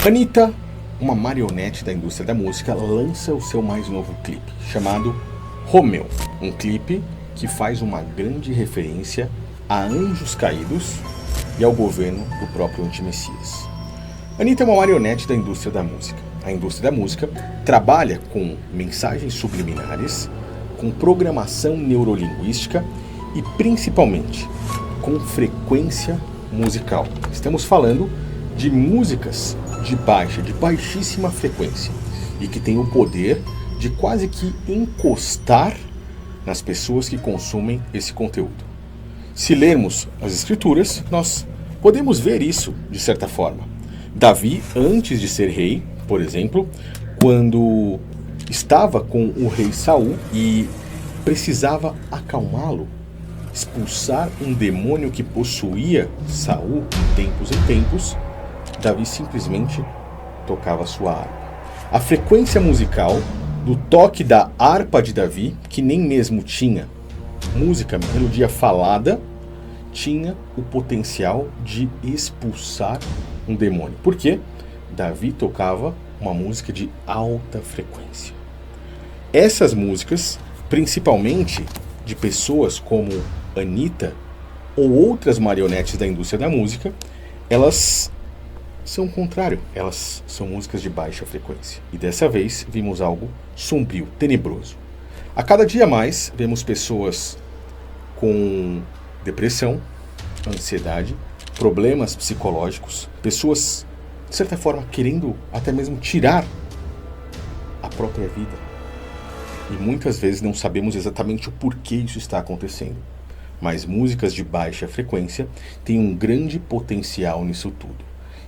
Anitta, uma marionete da indústria da música, lança o seu mais novo clipe, chamado Romeo. Um clipe que faz uma grande referência a anjos caídos e ao governo do próprio anti-Messias. Anitta é uma marionete da indústria da música. A indústria da música trabalha com mensagens subliminares, com programação neurolinguística e principalmente com frequência musical. Estamos falando de músicas de baixíssima frequência e que tem o poder de quase que encostar nas pessoas que consumem esse conteúdo. Se lermos as escrituras, nós podemos ver isso de certa forma. Davi, antes de ser rei, por exemplo, quando estava com o rei Saul e precisava acalmá-lo, expulsar um demônio que possuía Saul de tempos em tempos, Davi simplesmente tocava sua harpa. A frequência musical do toque da harpa de Davi, que nem mesmo tinha música, melodia falada, tinha o potencial de expulsar um demônio. Por quê? Davi tocava uma música de alta frequência. Essas músicas, principalmente de pessoas como Anitta ou outras marionetes da indústria da música, elas são o contrário, elas são músicas de baixa frequência. E dessa vez vimos algo sombrio, tenebroso. A cada dia mais vemos pessoas com depressão, ansiedade, problemas psicológicos, pessoas, de certa forma, querendo até mesmo tirar a própria vida. E muitas vezes não sabemos exatamente o porquê isso está acontecendo. Mas músicas de baixa frequência têm um grande potencial nisso tudo.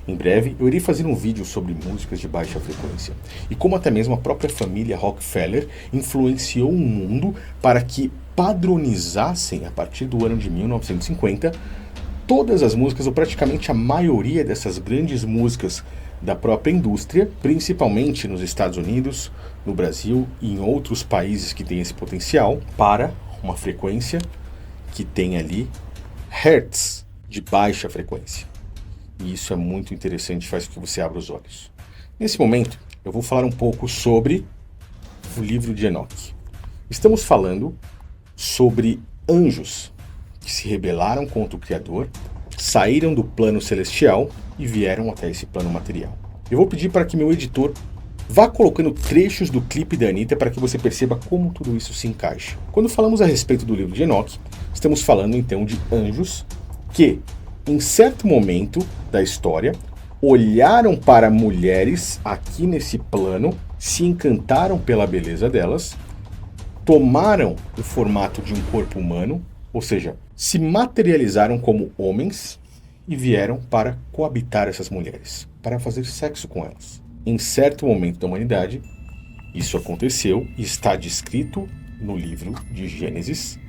Em breve, eu irei fazer um vídeo sobre músicas de baixa frequência e como até mesmo a própria família Rockefeller influenciou o mundo para que padronizassem, a partir do ano de 1950, todas as músicas, ou praticamente a maioria dessas grandes músicas da própria indústria, principalmente nos Estados Unidos, no Brasil e em outros países que têm esse potencial, para uma frequência que tem ali hertz de baixa frequência. E isso é muito interessante, faz com que você abra os olhos. Nesse momento, eu vou falar um pouco sobre o livro de Enoque. Estamos falando sobre anjos que se rebelaram contra o Criador, saíram do plano celestial e vieram até esse plano material. Eu vou pedir para que meu editor vá colocando trechos do clipe da Anitta para que você perceba como tudo isso se encaixa. Quando falamos a respeito do livro de Enoque, estamos falando então de anjos que, em certo momento da história, olharam para mulheres aqui nesse plano, se encantaram pela beleza delas, tomaram o formato de um corpo humano, ou seja, se materializaram como homens e vieram para coabitar essas mulheres, para fazer sexo com elas. Em certo momento da humanidade, isso aconteceu e está descrito no livro de Gênesis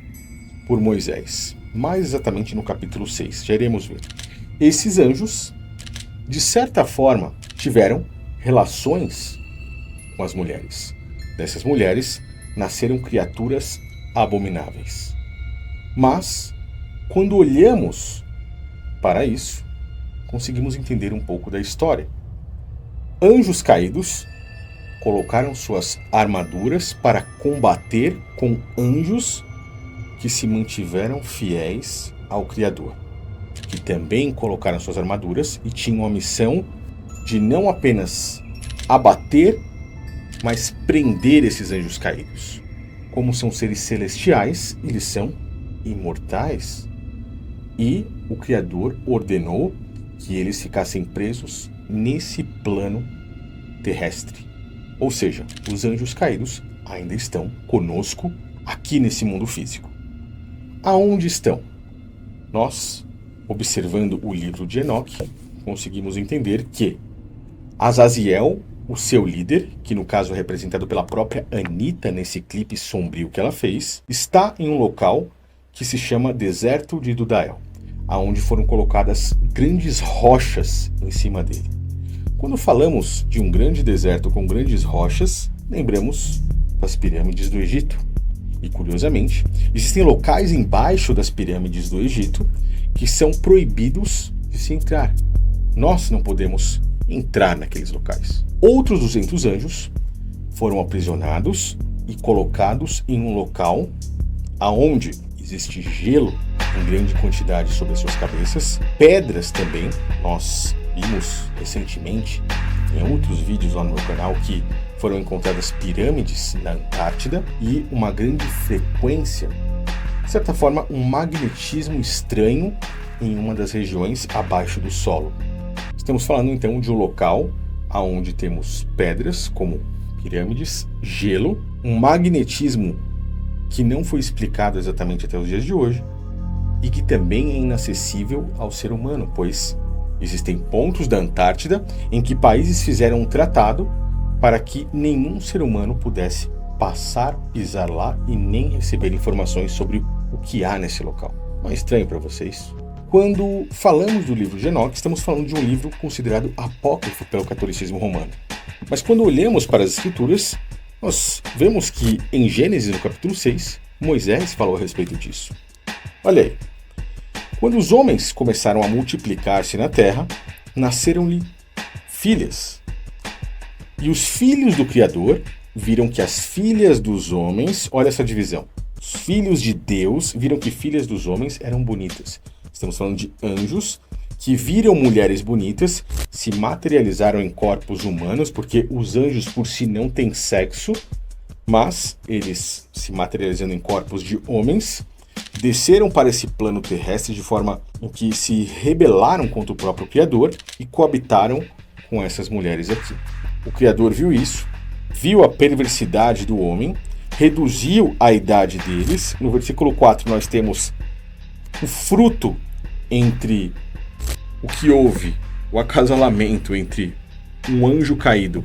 por Moisés. Mais exatamente no capítulo 6, já iremos ver. Esses anjos, de certa forma, tiveram relações com as mulheres. Dessas mulheres, nasceram criaturas abomináveis. Mas, quando olhamos para isso, conseguimos entender um pouco da história. Anjos caídos colocaram suas armaduras para combater com anjos que se mantiveram fiéis ao Criador, que também colocaram suas armaduras e tinham a missão de não apenas abater, mas prender esses anjos caídos. Como são seres celestiais, eles são imortais. E o Criador ordenou que eles ficassem presos nesse plano terrestre. Ou seja, os anjos caídos ainda estão conosco aqui nesse mundo físico. Aonde estão? Nós, observando o livro de Enoque, conseguimos entender que Azaziel, o seu líder, que no caso é representado pela própria Anitta nesse clipe sombrio que ela fez, está em um local que se chama Deserto de Dudael, aonde foram colocadas grandes rochas em cima dele. Quando falamos de um grande deserto com grandes rochas, lembramos das pirâmides do Egito. E, curiosamente, existem locais embaixo das pirâmides do Egito que são proibidos de se entrar. Nós não podemos entrar naqueles locais. Outros 200 anjos foram aprisionados e colocados em um local aonde existe gelo em grande quantidade sobre as suas cabeças, pedras também. Nós vimos recentemente em outros vídeos lá no meu canal que foram encontradas pirâmides na Antártida e uma grande frequência, de certa forma, um magnetismo estranho em uma das regiões abaixo do solo. Estamos falando então de um local onde temos pedras como pirâmides, gelo, um magnetismo que não foi explicado exatamente até os dias de hoje e que também é inacessível ao ser humano, pois existem pontos da Antártida em que países fizeram um tratado para que nenhum ser humano pudesse passar, pisar lá e nem receber informações sobre o que há nesse local. Não é estranho para vocês? Quando falamos do livro de Enoque, estamos falando de um livro considerado apócrifo pelo catolicismo romano. Mas quando olhamos para as escrituras, nós vemos que em Gênesis, no capítulo 6, Moisés falou a respeito disso. Olha aí. Quando os homens começaram a multiplicar-se na terra, nasceram-lhe filhas. E os filhos do Criador viram que as filhas dos homens, olha essa divisão, os filhos de Deus viram que filhas dos homens eram bonitas. Estamos falando de anjos que viram mulheres bonitas, se materializaram em corpos humanos, porque os anjos por si não têm sexo, mas eles se materializando em corpos de homens, desceram para esse plano terrestre de forma em que se rebelaram contra o próprio Criador e coabitaram com essas mulheres aqui. O Criador viu isso, viu a perversidade do homem, reduziu a idade deles. No versículo 4 nós temos o fruto entre o que houve, o acasalamento entre um anjo caído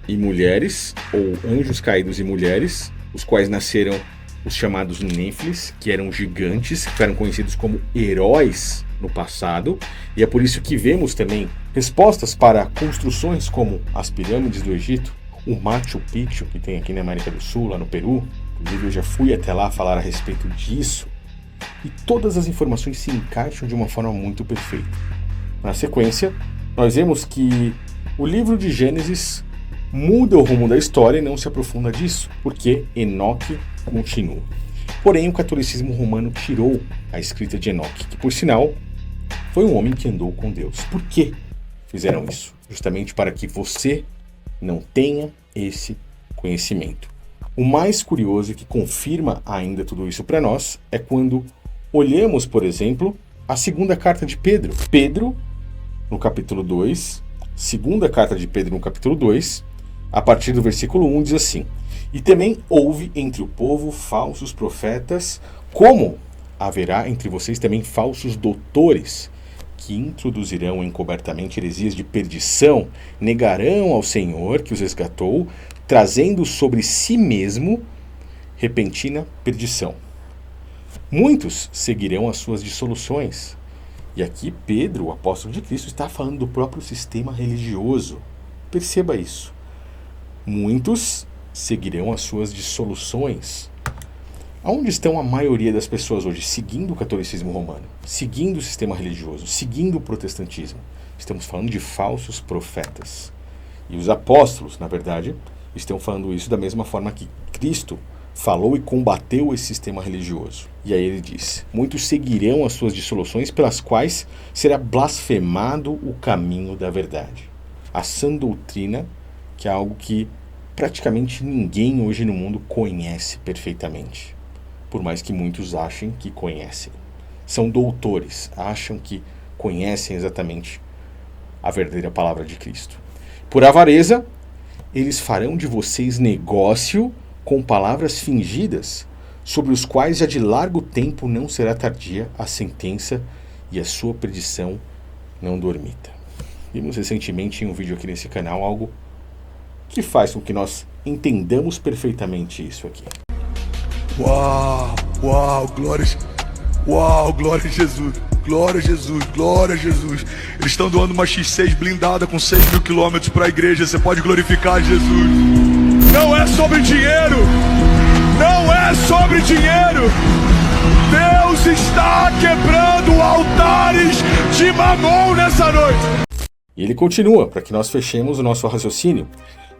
e mulheres, ou anjos caídos e mulheres, os quais nasceram os chamados Néfilis, que eram gigantes, que eram conhecidos como heróis no passado, e é por isso que vemos também respostas para construções como as pirâmides do Egito, o Machu Picchu, que tem aqui na América do Sul, lá no Peru. Inclusive eu já fui até lá falar a respeito disso, e todas as informações se encaixam de uma forma muito perfeita. Na sequência, nós vemos que o livro de Gênesis muda o rumo da história e não se aprofunda disso, porque Enoque continua. Porém, o catolicismo romano tirou a escrita de Enoque, que por sinal foi um homem que andou com Deus. Por que fizeram isso? Justamente para que você não tenha esse conhecimento. O mais curioso e que confirma ainda tudo isso para nós é quando olhamos, por exemplo, a segunda carta de Pedro. Pedro, no capítulo 2, segunda carta de Pedro no capítulo 2, a partir do versículo 1 diz assim: E também houve entre o povo falsos profetas, como haverá entre vocês também falsos doutores, que introduzirão encobertamente heresias de perdição, negarão ao Senhor que os resgatou, trazendo sobre si mesmo repentina perdição. Muitos seguirão as suas dissoluções. E aqui Pedro, o apóstolo de Cristo, está falando do próprio sistema religioso. Perceba isso. Muitos seguirão as suas dissoluções. Aonde estão a maioria das pessoas hoje? Seguindo o catolicismo romano, seguindo o sistema religioso, seguindo o protestantismo. Estamos falando de falsos profetas. E os apóstolos, na verdade, estão falando isso da mesma forma que Cristo falou e combateu esse sistema religioso. E aí ele diz: muitos seguirão as suas dissoluções, pelas quais será blasfemado o caminho da verdade. A sã doutrina, que é algo que praticamente ninguém hoje no mundo conhece perfeitamente, por mais que muitos achem que conhecem. São doutores, acham que conhecem exatamente a verdadeira palavra de Cristo. Por avareza, eles farão de vocês negócio com palavras fingidas, sobre os quais já de largo tempo não será tardia a sentença e a sua perdição não dormita. Vimos recentemente em um vídeo aqui nesse canal algo que faz com que nós entendamos perfeitamente isso aqui. Uau, glória a Jesus, glória a Jesus, glória a Jesus. Eles estão doando uma X6 blindada com 6.000 quilômetros para a igreja. Você pode glorificar Jesus. Não é sobre dinheiro, não é sobre dinheiro. Deus está quebrando altares de Mamon nessa noite. E ele continua, para que nós fechemos o nosso raciocínio.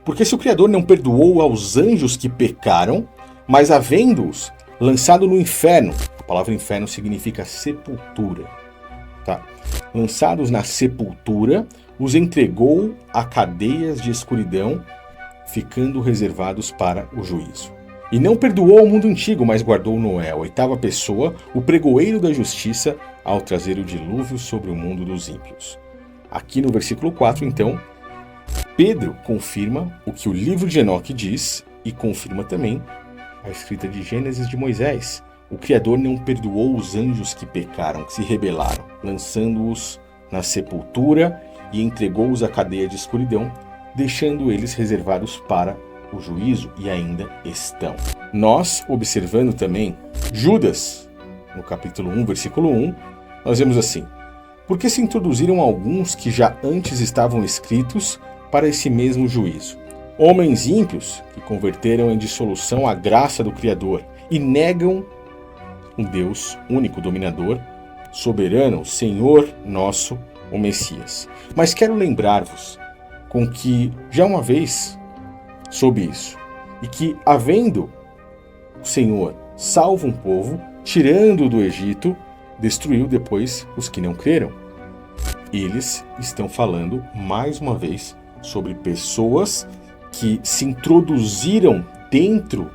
Porque se o Criador não perdoou aos anjos que pecaram, mas havendo-os lançado no inferno, a palavra inferno significa sepultura, tá? Lançados na sepultura, os entregou a cadeias de escuridão, ficando reservados para o juízo. E não perdoou ao mundo antigo, mas guardou Noé, a oitava pessoa, o pregoeiro da justiça, ao trazer o dilúvio sobre o mundo dos ímpios. Aqui no versículo 4, então, Pedro confirma o que o livro de Enoque diz e confirma também a escrita de Gênesis de Moisés. O Criador não perdoou os anjos que pecaram, que se rebelaram, lançando-os na sepultura e entregou-os à cadeia de escuridão, deixando eles reservados para o juízo, e ainda estão. Nós, observando também Judas, no capítulo 1, versículo 1, nós vemos assim: porque se introduziram alguns que já antes estavam escritos para esse mesmo juízo. Homens ímpios que converteram em dissolução a graça do Criador e negam um Deus único, dominador, soberano, Senhor nosso, o Messias. Mas quero lembrar-vos com que já uma vez soube isso, e que, havendo o Senhor salvo um povo, tirando-o do Egito, destruiu depois os que não creram. Eles estão falando, mais uma vez, sobre pessoas que se introduziram dentro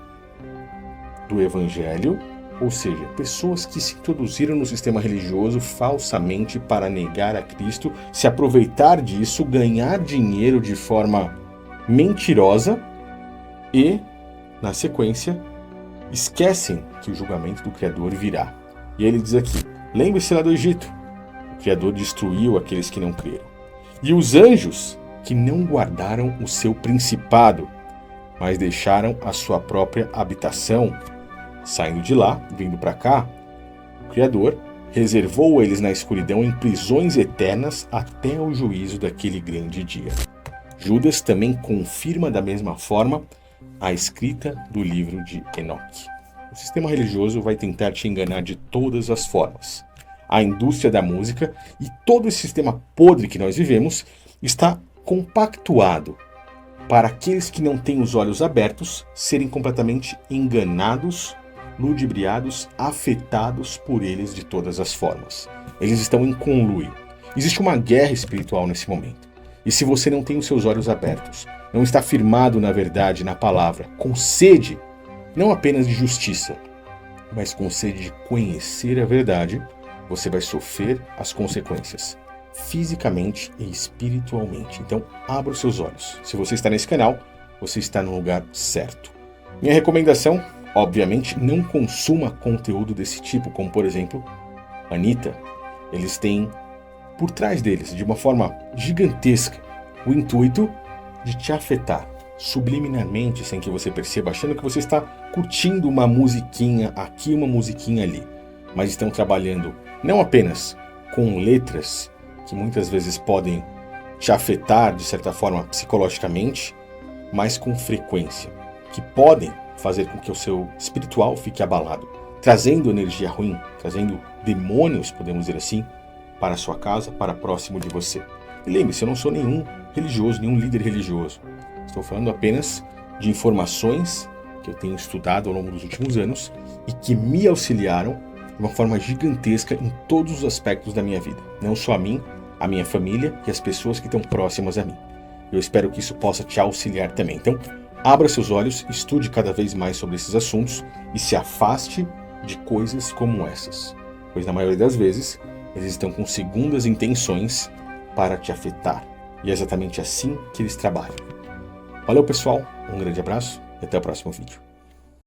do Evangelho, ou seja, pessoas que se introduziram no sistema religioso falsamente para negar a Cristo, se aproveitar disso, ganhar dinheiro de forma mentirosa e, na sequência, esquecem que o julgamento do Criador virá. E ele diz aqui: lembre-se lá do Egito, o Criador destruiu aqueles que não creram. E os anjos que não guardaram o seu principado, mas deixaram a sua própria habitação, saindo de lá, vindo para cá, o Criador reservou eles na escuridão em prisões eternas até o juízo daquele grande dia. Judas também confirma da mesma forma a escrita do livro de Enoque. O sistema religioso vai tentar te enganar de todas as formas. A indústria da música e todo esse sistema podre que nós vivemos está compactuado para aqueles que não têm os olhos abertos serem completamente enganados, ludibriados, afetados por eles de todas as formas. Eles estão em conluio. Existe uma guerra espiritual nesse momento. E se você não tem os seus olhos abertos, não está firmado na verdade, na palavra, com sede, não apenas de justiça, mas com sede de conhecer a verdade, você vai sofrer as consequências, fisicamente e espiritualmente. Então, abra os seus olhos. Se você está nesse canal, você está no lugar certo. Minha recomendação, obviamente, não consuma conteúdo desse tipo, como por exemplo, Anitta. Eles têm por trás deles, de uma forma gigantesca, o intuito de te afetar subliminarmente, sem que você perceba, achando que você está curtindo uma musiquinha aqui, uma musiquinha ali. Mas estão trabalhando não apenas com letras que muitas vezes podem te afetar de certa forma psicologicamente, mas com frequência, que podem fazer com que o seu espiritual fique abalado, trazendo energia ruim, trazendo demônios, podemos dizer assim, para a sua casa, para próximo de você. E lembre-se, eu não sou nenhum religioso, nenhum líder religioso. Estou falando apenas de informações que eu tenho estudado ao longo dos últimos anos e que me auxiliaram de uma forma gigantesca em todos os aspectos da minha vida. Não só a mim, a minha família e as pessoas que estão próximas a mim. Eu espero que isso possa te auxiliar também. Então, abra seus olhos, estude cada vez mais sobre esses assuntos e se afaste de coisas como essas. Pois na maioria das vezes, eles estão com segundas intenções para te afetar. E é exatamente assim que eles trabalham. Valeu, pessoal. Um grande abraço e até o próximo vídeo.